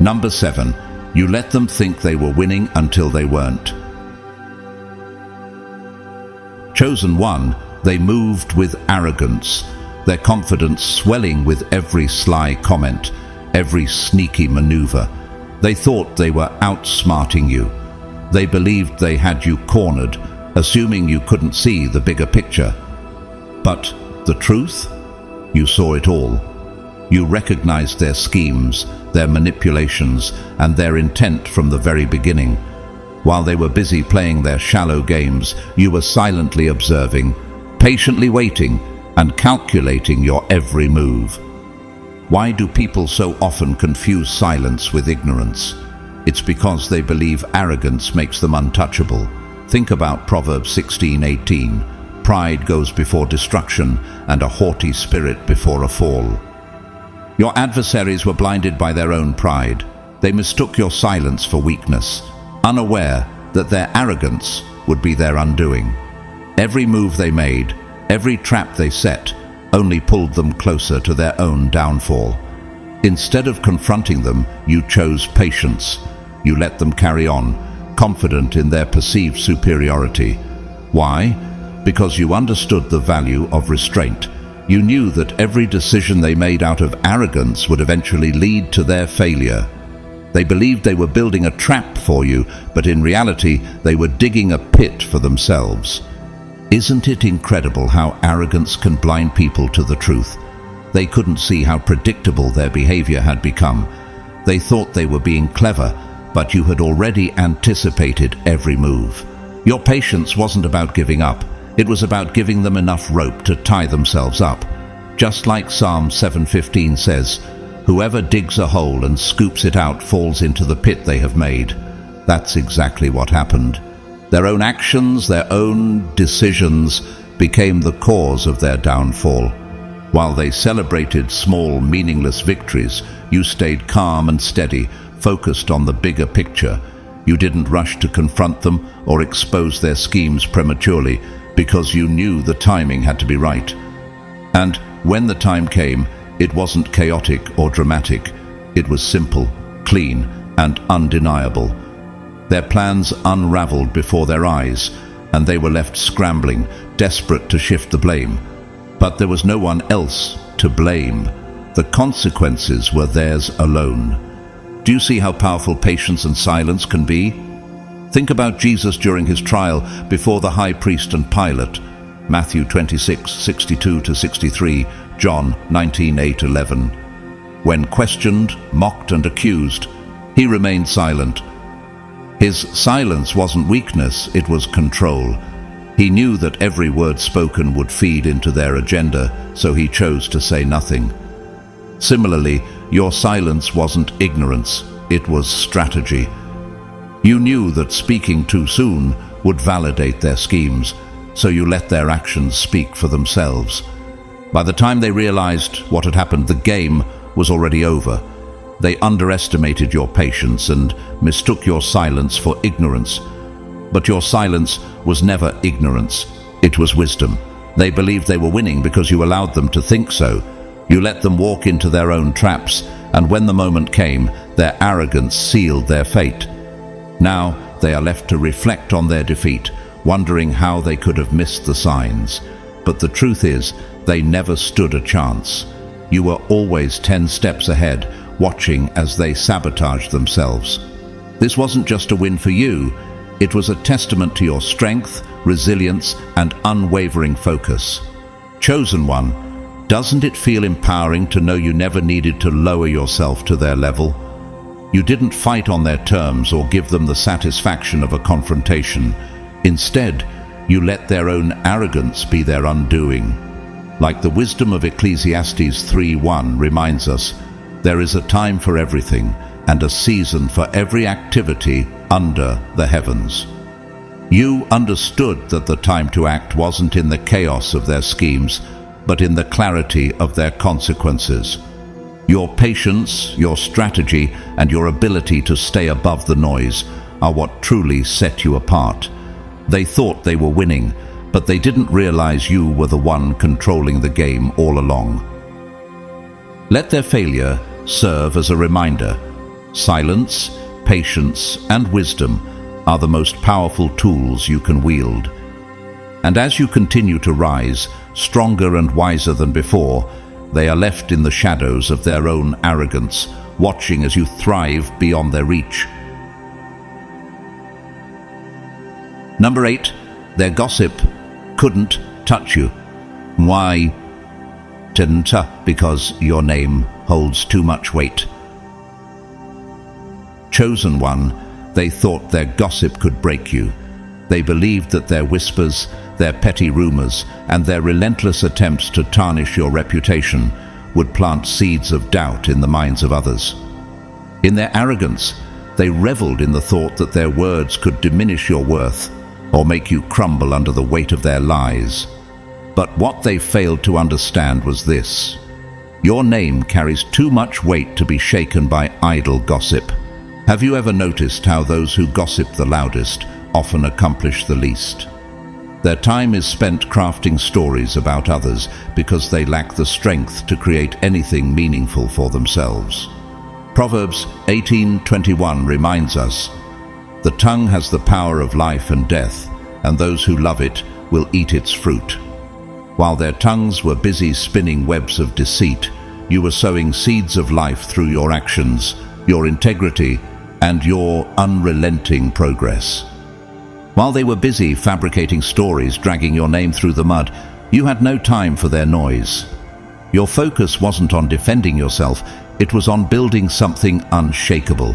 S1: Number 7. You let them think they were winning until they weren't. Chosen one, they moved with arrogance, their confidence swelling with every sly comment, every sneaky maneuver. They thought they were outsmarting you. They believed they had you cornered, assuming you couldn't see the bigger picture. But the truth? You saw it all. You recognized their schemes, their manipulations, and their intent from the very beginning. While they were busy playing their shallow games, you were silently observing, patiently waiting, and calculating your every move. Why do people so often confuse silence with ignorance? It's because they believe arrogance makes them untouchable. Think about Proverbs 16:18. Pride goes before destruction, and a haughty spirit before a fall. Your adversaries were blinded by their own pride. They mistook your silence for weakness, unaware that their arrogance would be their undoing. Every move they made, every trap they set, only pulled them closer to their own downfall. Instead of confronting them, you chose patience. You let them carry on, confident in their perceived superiority. Why? Because you understood the value of restraint. You knew that every decision they made out of arrogance would eventually lead to their failure. They believed they were building a trap for you, but in reality, they were digging a pit for themselves. Isn't it incredible how arrogance can blind people to the truth? They couldn't see how predictable their behavior had become. They thought they were being clever, but you had already anticipated every move. Your patience wasn't about giving up. It was about giving them enough rope to tie themselves up. Just like Psalm 7:15 says, "Whoever digs a hole and scoops it out falls into the pit they have made." That's exactly what happened. Their own actions, their own decisions became the cause of their downfall. While they celebrated small, meaningless victories, you stayed calm and steady, focused on the bigger picture. You didn't rush to confront them or expose their schemes prematurely, because you knew the timing had to be right. And when the time came, it wasn't chaotic or dramatic. It was simple, clean, and undeniable. Their plans unraveled before their eyes, and they were left scrambling, desperate to shift the blame. But there was no one else to blame. The consequences were theirs alone. Do you see how powerful patience and silence can be? Think about Jesus during his trial before the high priest and Pilate. Matthew 26:62-63, John 19:8-11. When questioned, mocked and accused, he remained silent. His silence wasn't weakness, it was control. He knew that every word spoken would feed into their agenda, so he chose to say nothing. Similarly, your silence wasn't ignorance, it was strategy. You knew that speaking too soon would validate their schemes, so you let their actions speak for themselves. By the time they realized what had happened, the game was already over. They underestimated your patience and mistook your silence for ignorance. But your silence was never ignorance, it was wisdom. They believed they were winning because you allowed them to think so. You let them walk into their own traps, and when the moment came, their arrogance sealed their fate. Now they are left to reflect on their defeat, wondering how they could have missed the signs. But the truth is, they never stood a chance. You were always 10 steps ahead, watching as they sabotaged themselves. This wasn't just a win for you, it was a testament to your strength, resilience, and unwavering focus. Chosen one, doesn't it feel empowering to know you never needed to lower yourself to their level? You didn't fight on their terms or give them the satisfaction of a confrontation. Instead, you let their own arrogance be their undoing. Like the wisdom of Ecclesiastes 3:1 reminds us, there is a time for everything and a season for every activity under the heavens. You understood that the time to act wasn't in the chaos of their schemes, but in the clarity of their consequences. Your patience, your strategy, and your ability to stay above the noise are what truly set you apart. They thought they were winning, but they didn't realize you were the one controlling the game all along. Let their failure serve as a reminder. Silence, patience, and wisdom are the most powerful tools you can wield. And as you continue to rise, stronger and wiser than before, they are left in the shadows of their own arrogance, watching as you thrive beyond their reach. Number 8, their gossip couldn't touch you. Why didn't? Because your name holds too much weight. Chosen one, they thought their gossip could break you. They believed that their whispers, their petty rumors, and their relentless attempts to tarnish your reputation would plant seeds of doubt in the minds of others. In their arrogance, they reveled in the thought that their words could diminish your worth or make you crumble under the weight of their lies. But what they failed to understand was this: your name carries too much weight to be shaken by idle gossip. Have you ever noticed how those who gossip the loudest often accomplish the least? Their time is spent crafting stories about others because they lack the strength to create anything meaningful for themselves. Proverbs 18:21 reminds us, "The tongue has the power of life and death, and those who love it will eat its fruit." While their tongues were busy spinning webs of deceit, you were sowing seeds of life through your actions, your integrity, and your unrelenting progress. While they were busy fabricating stories dragging your name through the mud, you had no time for their noise. Your focus wasn't on defending yourself, it was on building something unshakable.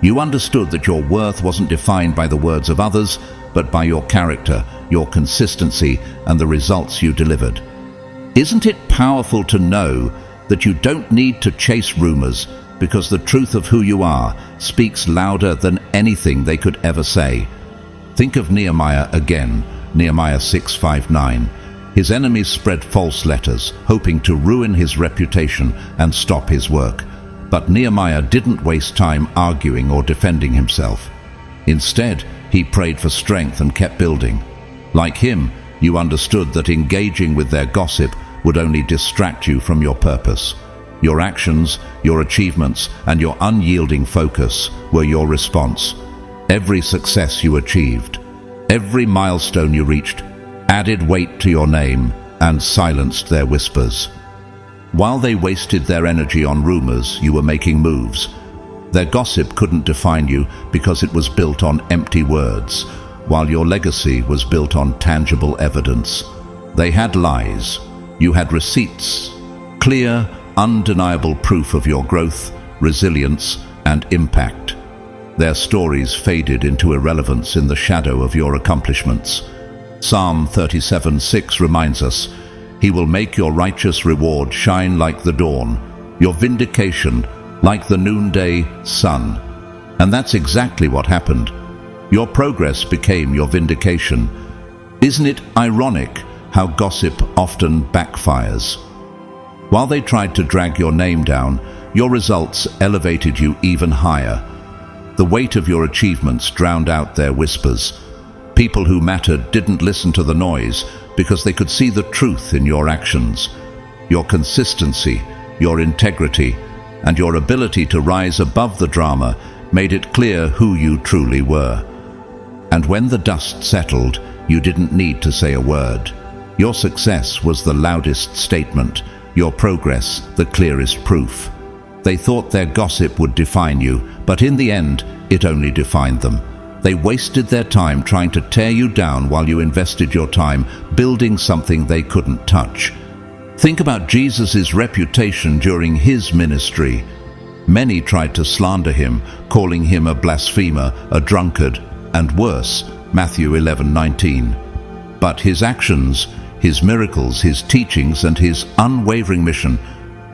S1: You understood that your worth wasn't defined by the words of others, but by your character, your consistency, and the results you delivered. Isn't it powerful to know that you don't need to chase rumors, because the truth of who you are speaks louder than anything they could ever say? Think of Nehemiah again, Nehemiah 6:5-9. His enemies spread false letters, hoping to ruin his reputation and stop his work. But Nehemiah didn't waste time arguing or defending himself. Instead, he prayed for strength and kept building. Like him, you understood that engaging with their gossip would only distract you from your purpose. Your actions, your achievements, and your unyielding focus were your response. Every success you achieved, every milestone you reached, added weight to your name and silenced their whispers. While they wasted their energy on rumors, you were making moves. Their gossip couldn't define you because it was built on empty words, while your legacy was built on tangible evidence. They had lies. You had receipts. Clear, undeniable proof of your growth, resilience, and impact. Their stories faded into irrelevance in the shadow of your accomplishments. Psalm 37:6 reminds us, "He will make your righteous reward shine like the dawn, your vindication like the noonday sun." And that's exactly what happened. Your progress became your vindication. Isn't it ironic how gossip often backfires? While they tried to drag your name down, your results elevated you even higher. The weight of your achievements drowned out their whispers. People who mattered didn't listen to the noise because they could see the truth in your actions. Your consistency, your integrity, and your ability to rise above the drama made it clear who you truly were. And when the dust settled, you didn't need to say a word. Your success was the loudest statement, your progress the clearest proof. They thought their gossip would define you, but in the end, it only defined them. They wasted their time trying to tear you down while you invested your time building something they couldn't touch. Think about Jesus' reputation during his ministry. Many tried to slander him, calling him a blasphemer, a drunkard, and worse, Matthew 11:19. But his actions, his miracles, his teachings, and his unwavering mission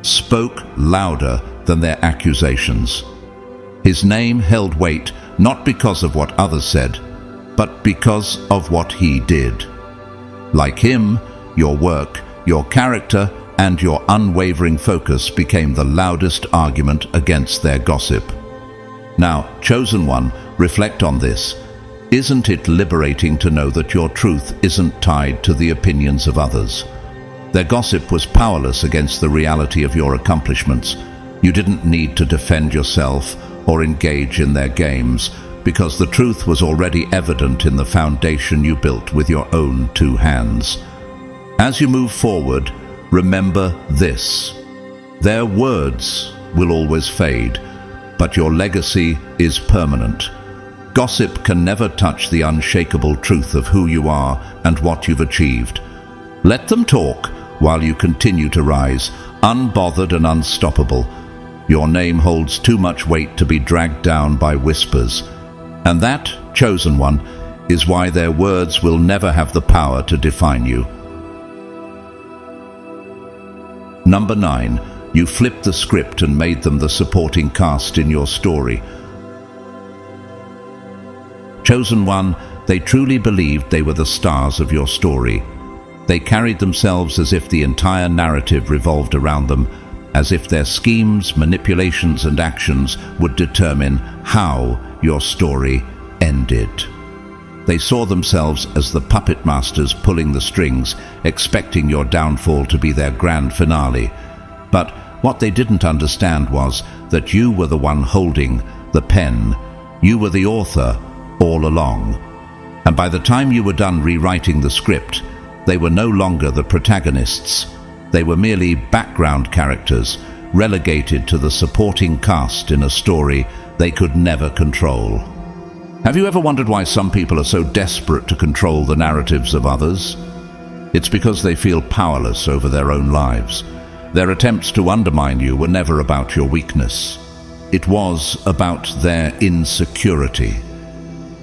S1: spoke louder than their accusations. His name held weight not because of what others said, but because of what he did. Like him, your work, your character, and your unwavering focus became the loudest argument against their gossip. Now, chosen one, reflect on this. Isn't it liberating to know that your truth isn't tied to the opinions of others? Their gossip was powerless against the reality of your accomplishments. You didn't need to defend yourself or engage in their games, because the truth was already evident in the foundation you built with your own two hands. As you move forward, remember this: their words will always fade, but your legacy is permanent. Gossip can never touch the unshakable truth of who you are and what you've achieved. Let them talk while you continue to rise, unbothered and unstoppable. Your name holds too much weight to be dragged down by whispers. And that, chosen one, is why their words will never have the power to define you. Number 9, you flipped the script and made them the supporting cast in your story. Chosen one, they truly believed they were the stars of your story. They carried themselves as if the entire narrative revolved around them, as if their schemes, manipulations, and actions would determine how your story ended. They saw themselves as the puppet masters pulling the strings, expecting your downfall to be their grand finale. But what they didn't understand was that you were the one holding the pen. You were the author all along. And by the time you were done rewriting the script, They were no longer the protagonists. They were merely background characters, relegated to the supporting cast in a story they could never control. Have you ever wondered why some people are so desperate to control the narratives of others? It's because they feel powerless over their own lives. Their attempts to undermine you were never about your weakness. It was about their insecurity.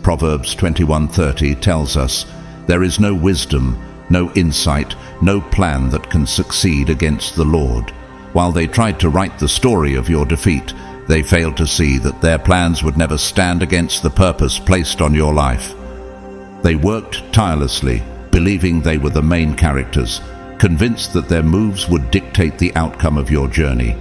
S1: Proverbs 21:30 tells us, "There is no wisdom, no insight, no plan that can succeed against the Lord." While they tried to write the story of your defeat, they failed to see that their plans would never stand against the purpose placed on your life. They worked tirelessly, believing they were the main characters, convinced that their moves would dictate the outcome of your journey.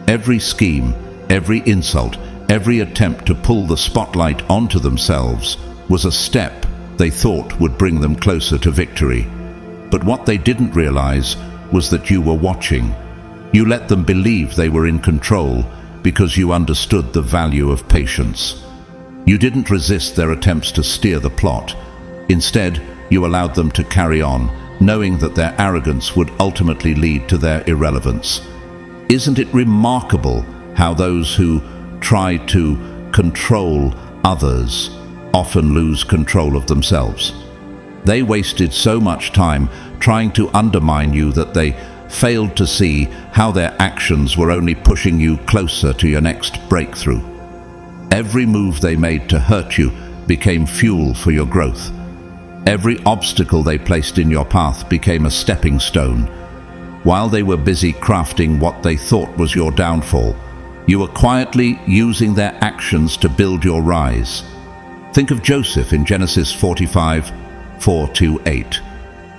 S1: Every scheme, every insult, every attempt to pull the spotlight onto themselves was a step they thought would bring them closer to victory. But what they didn't realize was that you were watching. You let them believe they were in control because you understood the value of patience. You didn't resist their attempts to steer the plot. Instead, you allowed them to carry on, knowing that their arrogance would ultimately lead to their irrelevance. Isn't it remarkable how those who try to control others often lose control of themselves? They wasted so much time trying to undermine you that they failed to see how their actions were only pushing you closer to your next breakthrough. Every move they made to hurt you became fuel for your growth. Every obstacle they placed in your path became a stepping stone. While they were busy crafting what they thought was your downfall, you were quietly using their actions to build your rise. Think of Joseph in Genesis 45:4-8.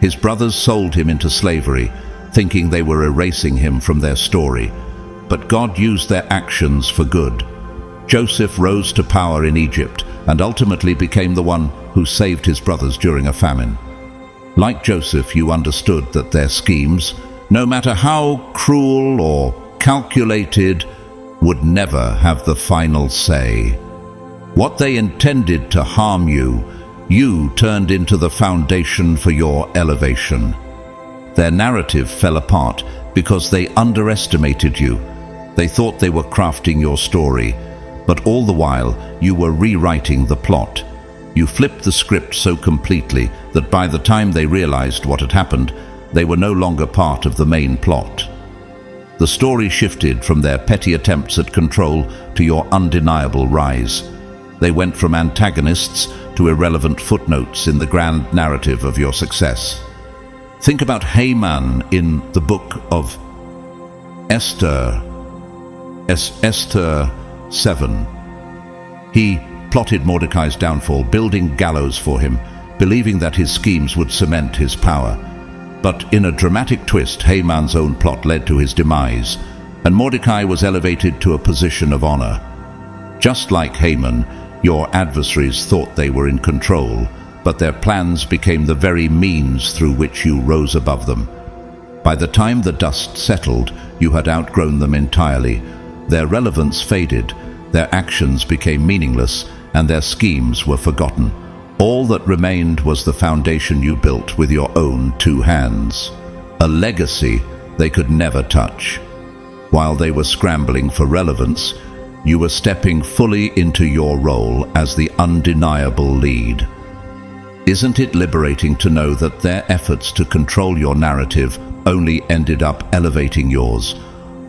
S1: His brothers sold him into slavery, thinking they were erasing him from their story. But God used their actions for good. Joseph rose to power in Egypt and ultimately became the one who saved his brothers during a famine. Like Joseph, you understood that their schemes, no matter how cruel or calculated, would never have the final say. What they intended to harm you, you turned into the foundation for your elevation. Their narrative fell apart because they underestimated you. They thought they were crafting your story, but all the while you were rewriting the plot. You flipped the script so completely that by the time they realized what had happened, they were no longer part of the main plot. The story shifted from their petty attempts at control to your undeniable rise. They went from antagonists to irrelevant footnotes in the grand narrative of your success. Think about Haman in the book of Esther, Esther 7. He plotted Mordecai's downfall, building gallows for him, believing that his schemes would cement his power. But in a dramatic twist, Haman's own plot led to his demise, and Mordecai was elevated to a position of honor. Just like Haman, your adversaries thought they were in control, but their plans became the very means through which you rose above them. By the time the dust settled, you had outgrown them entirely. Their relevance faded, their actions became meaningless, and their schemes were forgotten. All that remained was the foundation you built with your own two hands, a legacy they could never touch. While they were scrambling for relevance, you were stepping fully into your role as the undeniable lead. Isn't it liberating to know that their efforts to control your narrative only ended up elevating yours?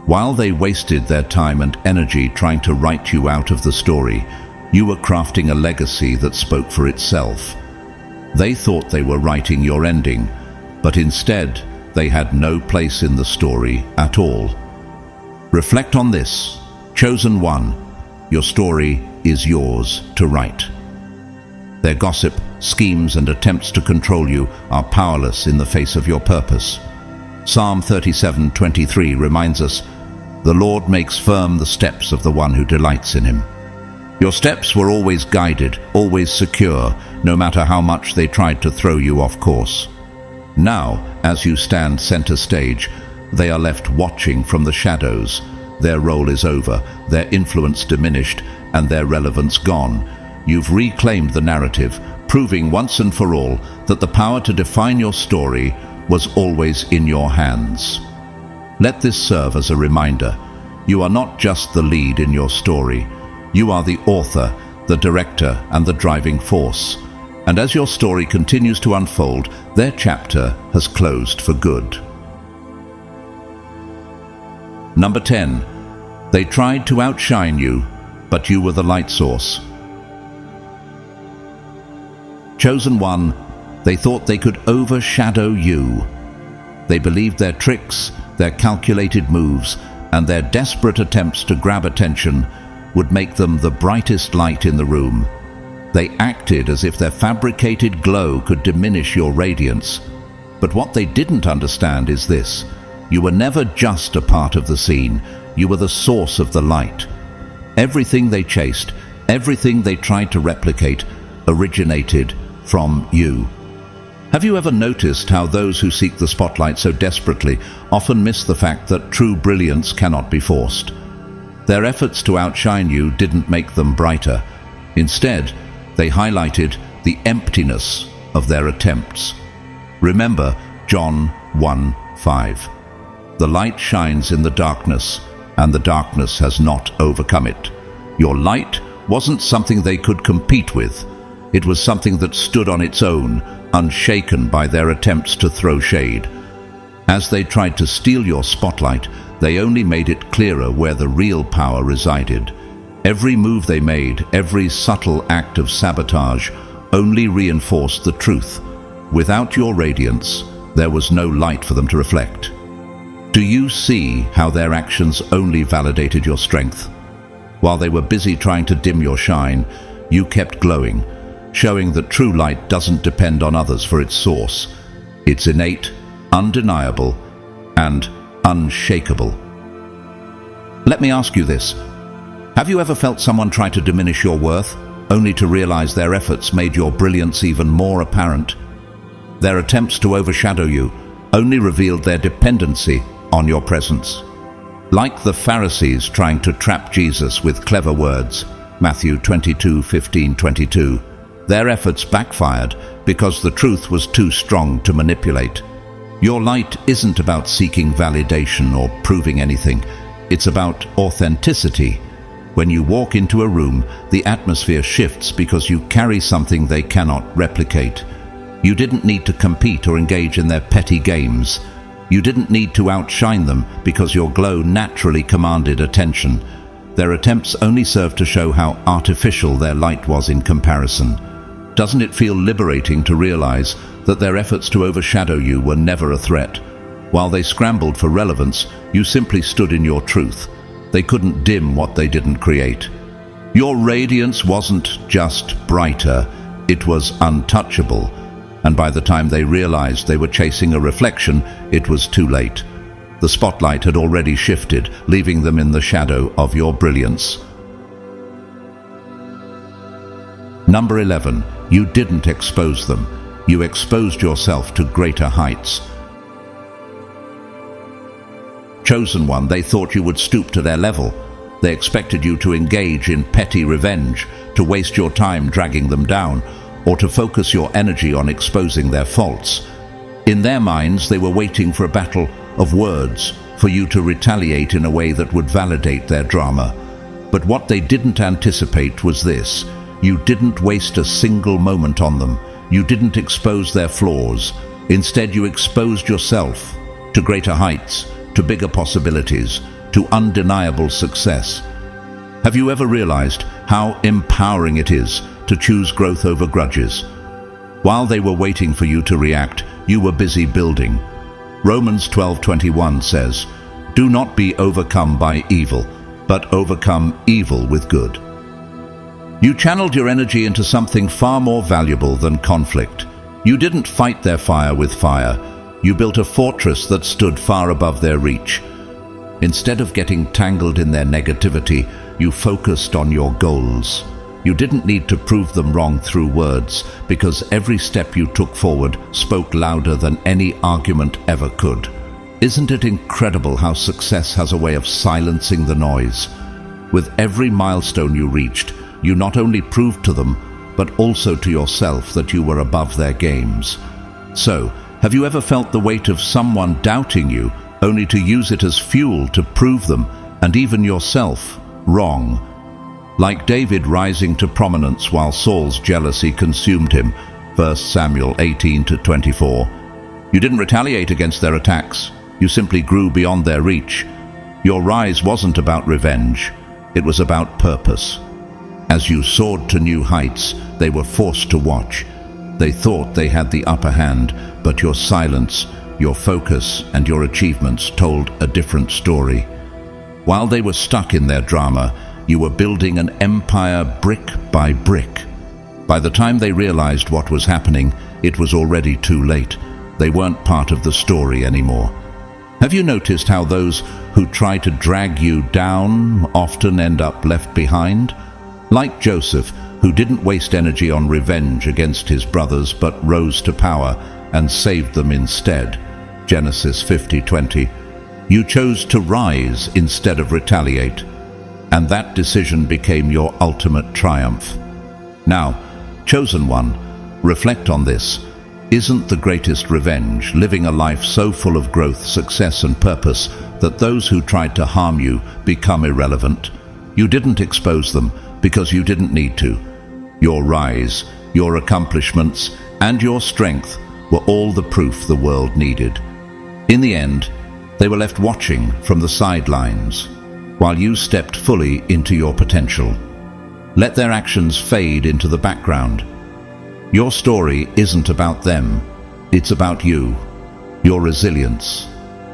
S1: While they wasted their time and energy trying to write you out of the story, you were crafting a legacy that spoke for itself. They thought they were writing your ending, but instead they had no place in the story at all. Reflect on this. Chosen one, your story is yours to write. Their gossip, schemes, and attempts to control you are powerless in the face of your purpose. Psalm 37:23 reminds us, "The Lord makes firm the steps of the one who delights in him." Your steps were always guided, always secure, no matter how much they tried to throw you off course. Now, as you stand center stage, they are left watching from the shadows. Their role is over, their influence diminished, and their relevance gone. You've reclaimed the narrative, proving once and for all that the power to define your story was always in your hands. Let this serve as a reminder. You are not just the lead in your story. You are the author, the director, and the driving force. And as your story continues to unfold, their chapter has closed for good. Number 10. They tried to outshine you, but you were the light source. Chosen one, they thought they could overshadow you. They believed their tricks, their calculated moves, and their desperate attempts to grab attention would make them the brightest light in the room. They acted as if their fabricated glow could diminish your radiance. But what they didn't understand is this: you were never just a part of the scene, you were the source of the light. Everything they chased, everything they tried to replicate, originated from you. Have you ever noticed how those who seek the spotlight so desperately often miss the fact that true brilliance cannot be forced? Their efforts to outshine you didn't make them brighter. Instead, they highlighted the emptiness of their attempts. Remember John 1:5. The light shines in the darkness, and the darkness has not overcome it. Your light wasn't something they could compete with. It was something that stood on its own, unshaken by their attempts to throw shade. As they tried to steal your spotlight, they only made it clearer where the real power resided. Every move they made, every subtle act of sabotage, only reinforced the truth. Without your radiance, there was no light for them to reflect. Do you see how their actions only validated your strength? While they were busy trying to dim your shine, you kept glowing, showing that true light doesn't depend on others for its source. It's innate, undeniable, and unshakable. Let me ask you this. Have you ever felt someone try to diminish your worth, only to realize their efforts made your brilliance even more apparent? Their attempts to overshadow you only revealed their dependency on your presence. Like the Pharisees trying to trap Jesus with clever words, Matthew 22:15-22, their efforts backfired because the truth was too strong to manipulate. Your light isn't about seeking validation or proving anything. It's about authenticity. When you walk into a room, the atmosphere shifts because you carry something they cannot replicate. You didn't need to compete or engage in their petty games. You didn't need to outshine them because your glow naturally commanded attention. Their attempts only served to show how artificial their light was in comparison. Doesn't it feel liberating to realize that their efforts to overshadow you were never a threat? While they scrambled for relevance, you simply stood in your truth. They couldn't dim what they didn't create. Your radiance wasn't just brighter, it was untouchable. And by the time they realized they were chasing a reflection, it was too late. The spotlight had already shifted, leaving them in the shadow of your brilliance. Number 11. You didn't expose them. You exposed yourself to greater heights. Chosen one, they thought you would stoop to their level. They expected you to engage in petty revenge, to waste your time dragging them down, or to focus your energy on exposing their faults. In their minds, they were waiting for a battle of words, for you to retaliate in a way that would validate their drama. But what they didn't anticipate was this: you didn't waste a single moment on them. You didn't expose their flaws. Instead, you exposed yourself to greater heights, to bigger possibilities, to undeniable success. Have you ever realized how empowering it is to choose growth over grudges? While they were waiting for you to react, you were busy building. Romans 12:21 says, "Do not be overcome by evil, but overcome evil with good." You channeled your energy into something far more valuable than conflict. You didn't fight their fire with fire. You built a fortress that stood far above their reach. Instead of getting tangled in their negativity, you focused on your goals. You didn't need to prove them wrong through words, because every step you took forward spoke louder than any argument ever could. Isn't it incredible how success has a way of silencing the noise? With every milestone you reached, you not only proved to them, but also to yourself that you were above their games. So, have you ever felt the weight of someone doubting you, only to use it as fuel to prove them, and even yourself, wrong? Like David rising to prominence while Saul's jealousy consumed him, 1 Samuel 18-24. You didn't retaliate against their attacks, you simply grew beyond their reach. Your rise wasn't about revenge, it was about purpose. As you soared to new heights, they were forced to watch. They thought they had the upper hand, but your silence, your focus, and your achievements told a different story. While they were stuck in their drama, you were building an empire brick by brick. By the time they realized what was happening, it was already too late. They weren't part of the story anymore. Have you noticed how those who try to drag you down often end up left behind? Like Joseph, who didn't waste energy on revenge against his brothers but rose to power and saved them instead. Genesis 50:20. You chose to rise instead of retaliate, and that decision became your ultimate triumph. Now, chosen one, reflect on this. Isn't the greatest revenge living a life so full of growth, success, and purpose that those who tried to harm you become irrelevant? You didn't expose them because you didn't need to. Your rise, your accomplishments, and your strength were all the proof the world needed. In the end, they were left watching from the sidelines, while you stepped fully into your potential. Let their actions fade into the background. Your story isn't about them, it's about you, your resilience,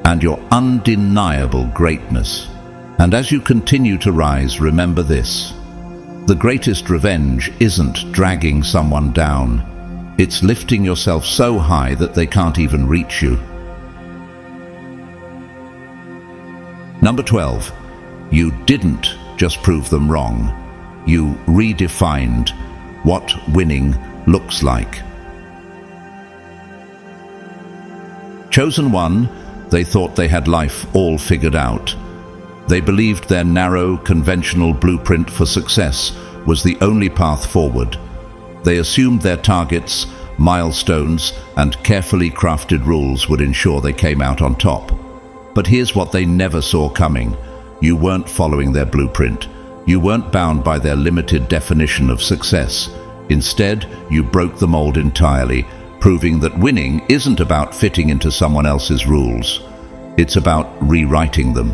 S1: and your undeniable greatness. And as you continue to rise, remember this: the greatest revenge isn't dragging someone down, it's lifting yourself so high that they can't even reach you. Number 12. You didn't just prove them wrong, you redefined what winning looks like. Chosen one, they thought they had life all figured out. They believed their narrow, conventional blueprint for success was the only path forward. They assumed their targets, milestones, and carefully crafted rules would ensure they came out on top. But here's what they never saw coming. You weren't following their blueprint. You weren't bound by their limited definition of success. Instead, you broke the mold entirely, proving that winning isn't about fitting into someone else's rules. It's about rewriting them.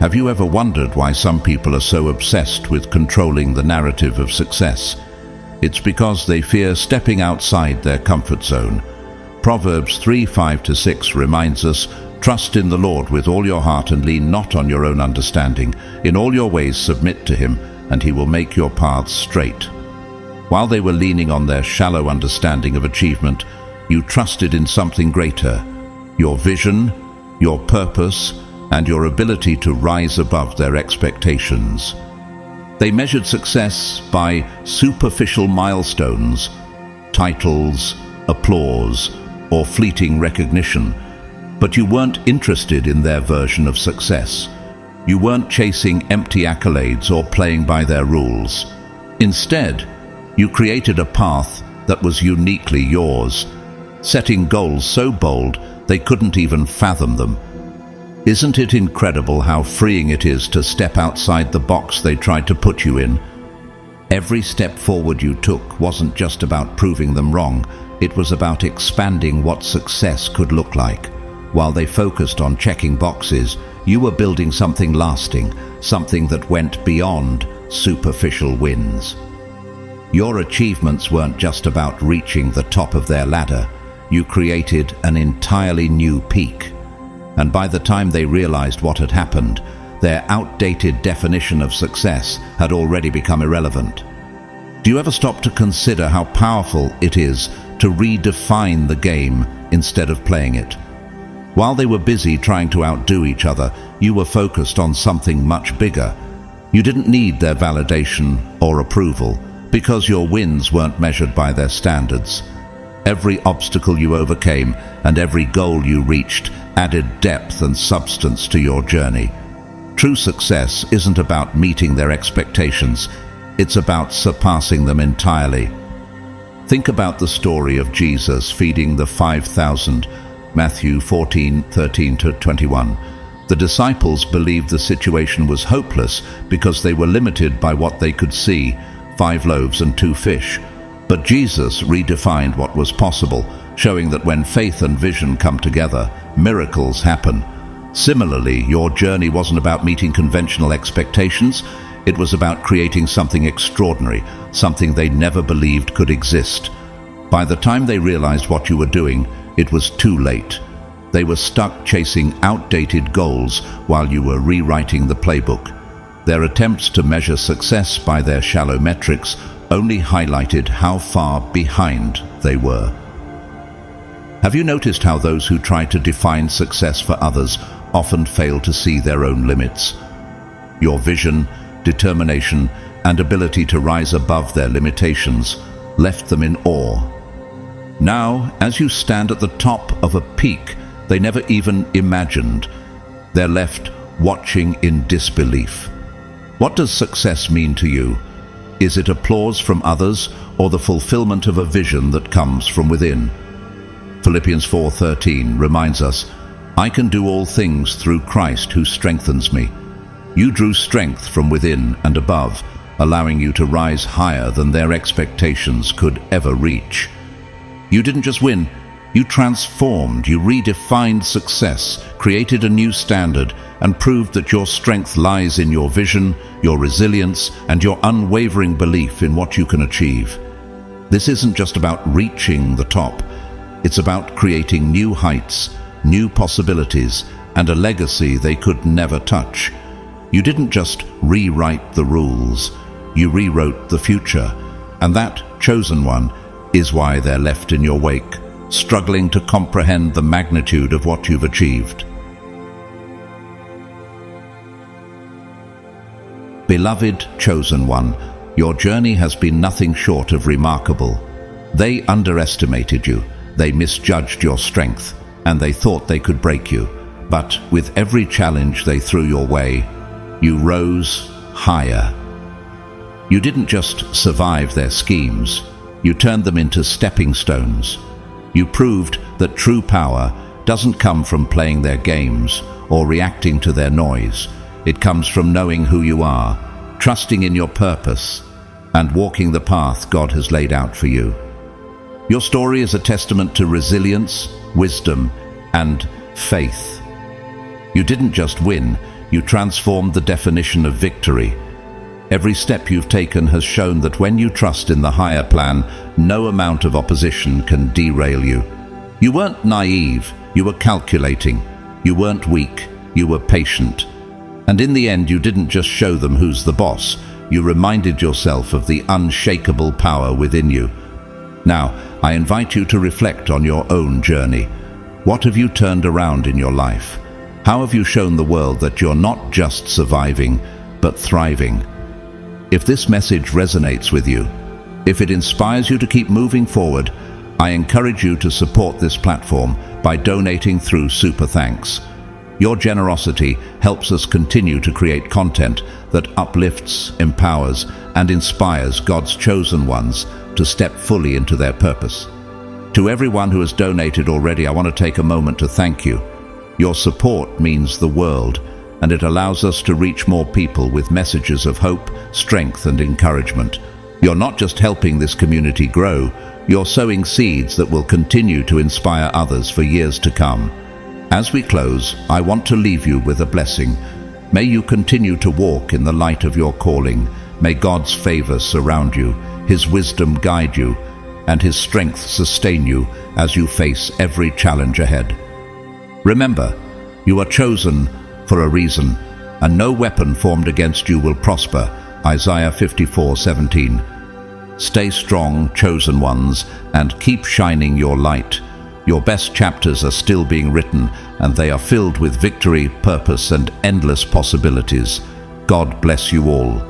S1: Have you ever wondered why some people are so obsessed with controlling the narrative of success? It's because they fear stepping outside their comfort zone. Proverbs 3:5-6 reminds us, "Trust in the Lord with all your heart and lean not on your own understanding. In all your ways submit to him, and he will make your paths straight." While they were leaning on their shallow understanding of achievement, you trusted in something greater: your vision, your purpose, and your ability to rise above their expectations. They measured success by superficial milestones, titles, applause, or fleeting recognition. But you weren't interested in their version of success. You weren't chasing empty accolades or playing by their rules. Instead, you created a path that was uniquely yours, setting goals so bold they couldn't even fathom them. Isn't it incredible how freeing it is to step outside the box they tried to put you in? Every step forward you took wasn't just about proving them wrong, it was about expanding what success could look like. While they focused on checking boxes, you were building something lasting, something that went beyond superficial wins. Your achievements weren't just about reaching the top of their ladder. You created an entirely new peak. And by the time they realized what had happened, their outdated definition of success had already become irrelevant. Do you ever stop to consider how powerful it is to redefine the game instead of playing it? While they were busy trying to outdo each other, you were focused on something much bigger. You didn't need their validation or approval, because your wins weren't measured by their standards. Every obstacle you overcame and every goal you reached added depth and substance to your journey. True success isn't about meeting their expectations, it's about surpassing them entirely. Think about the story of Jesus feeding the 5,000, Matthew 14:13-21. The disciples believed the situation was hopeless because they were limited by what they could see, 5 loaves and 2 fish. But Jesus redefined what was possible, showing that when faith and vision come together, miracles happen. Similarly, your journey wasn't about meeting conventional expectations. It was about creating something extraordinary, something they never believed could exist. By the time they realized what you were doing, it was too late. They were stuck chasing outdated goals while you were rewriting the playbook. Their attempts to measure success by their shallow metrics only highlighted how far behind they were. Have you noticed how those who try to define success for others often fail to see their own limits? Your vision, determination, and ability to rise above their limitations left them in awe. Now, as you stand at the top of a peak they never even imagined, they're left watching in disbelief. What does success mean to you? Is it applause from others or the fulfillment of a vision that comes from within? Philippians 4:13 reminds us, "I can do all things through Christ who strengthens me." You drew strength from within and above, allowing you to rise higher than their expectations could ever reach. You didn't just win, you transformed, you redefined success, created a new standard, and proved that your strength lies in your vision, your resilience, and your unwavering belief in what you can achieve. This isn't just about reaching the top. It's about creating new heights, new possibilities, and a legacy they could never touch. You didn't just rewrite the rules, you rewrote the future, and that chosen one is why they're left in your wake, struggling to comprehend the magnitude of what you've achieved. Beloved chosen one, your journey has been nothing short of remarkable. They underestimated you, they misjudged your strength, and they thought they could break you. But with every challenge they threw your way, you rose higher. You didn't just survive their schemes, you turned them into stepping stones. You proved that true power doesn't come from playing their games or reacting to their noise. It comes from knowing who you are, trusting in your purpose, and walking the path God has laid out for you. Your story is a testament to resilience, wisdom, and faith. You didn't just win, you transformed the definition of victory. Every step you've taken has shown that when you trust in the higher plan, no amount of opposition can derail you. You weren't naive, you were calculating. You weren't weak, you were patient. And in the end, you didn't just show them who's the boss, you reminded yourself of the unshakable power within you. Now, I invite you to reflect on your own journey. What have you turned around in your life? How have you shown the world that you're not just surviving, but thriving? If this message resonates with you, if it inspires you to keep moving forward, I encourage you to support this platform by donating through Super Thanks. Your generosity helps us continue to create content that uplifts, empowers, and inspires God's chosen ones to step fully into their purpose. To everyone who has donated already, I want to take a moment to thank you. Your support means the world, and it allows us to reach more people with messages of hope, strength, and encouragement. You're not just helping this community grow, you're sowing seeds that will continue to inspire others for years to come. As we close, I want to leave you with a blessing. May you continue to walk in the light of your calling. May God's favor surround you, His wisdom guide you, and His strength sustain you as you face every challenge ahead. Remember, you are chosen for a reason, and no weapon formed against you will prosper. Isaiah 54:17. Stay strong, chosen ones, and keep shining your light. Your best chapters are still being written, and they are filled with victory, purpose, and endless possibilities. God bless you all.